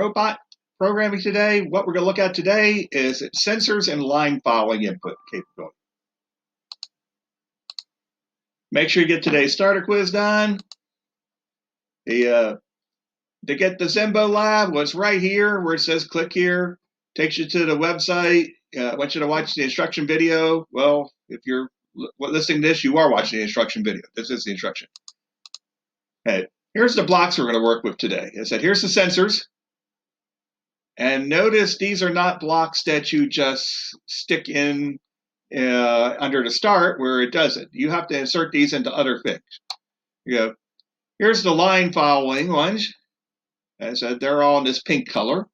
robot programming today. What we're going to look at today is sensors and line following input capability. Make sure you get today's starter quiz done. To get the Zenbo Lab, what's right here where it says click here, takes you to the website. I want you to watch the instruction video. Well, if you're listening to this, you are watching the instruction video. This is the instruction. Okay, here's the blocks we're going to work with today. I said, here's the sensors. And notice these are not blocks that you just stick in under the start where it does it. You have to insert these into other things. Here's the line following ones. As I said, they're all in this pink color.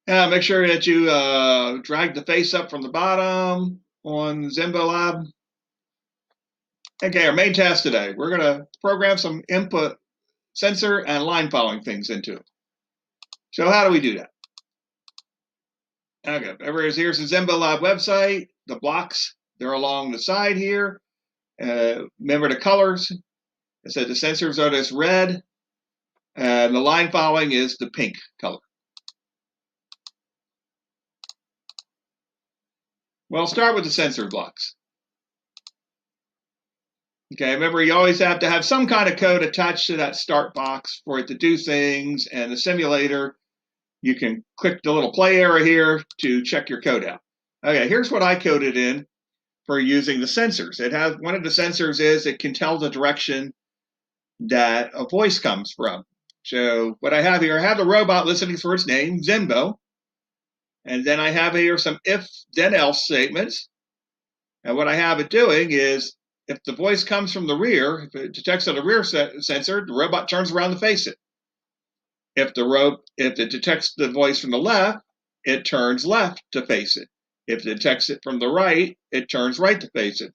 Now make sure that you drag the face up from the bottom on Zenbo Lab. Okay, our main task today, we're going to program some input sensor and line following things into it. So how do we do that? Okay, here's the Zenbo Lab website. The blocks, they're along the side here. Remember the colors. I said the sensors are this red, and the line following is the pink color. Well, start with the sensor blocks. Okay, remember you always have to have some kind of code attached to that start box for it to do things, and the simulator, you can click the little play arrow here to check your code out. Okay, here's what I coded in for using the sensors. It has one of the sensors is it can tell the direction that a voice comes from. So what I have here, I have the robot listening for its name, Zenbo. And then I have here some if, then else statements. And what I have it doing is, if the voice comes from the rear, if it detects on the rear sensor, the robot turns around to face it. If it detects the voice from the left, it turns left to face it. If it detects it from the right, it turns right to face it.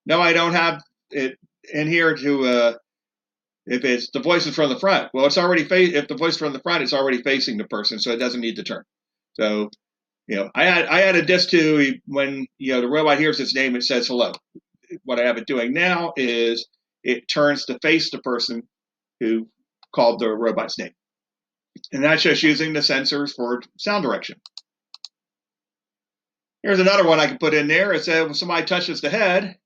No, I don't have it in here to, if it's the voice is from the front. Well, it's already if the voice is from the front, it's already facing the person, so it doesn't need to turn. So, I added this to when, the robot hears its name, it says hello. What I have it doing now is it turns to face the person who called the robot's name. And that's just using the sensors for sound direction. Here's another one I can put in there. It said when somebody touches the head,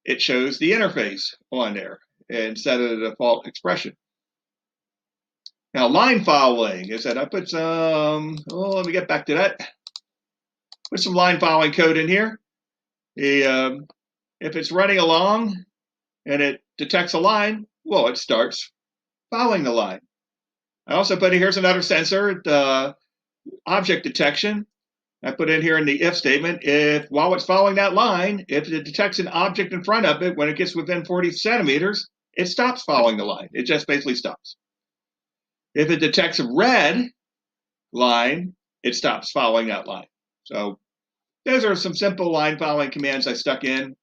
it shows the interface on there instead of the default expression. Now, line following is that I put some, let me get back to that. Put some line following code in here. If it's running along and it detects a line, well, it starts following the line. I also put in here's another sensor, the object detection. I put in here in the if statement, if while it's following that line, if it detects an object in front of it, when it gets within 40 centimeters, it stops following the line. It just basically stops. If it detects a red line, it stops following that line. So those are some simple line following commands I stuck in.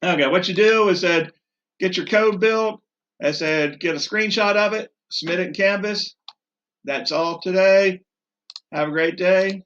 Okay, what you do is that get your code built. I said get a screenshot of it, submit it in Canvas. That's all today. Have a great day.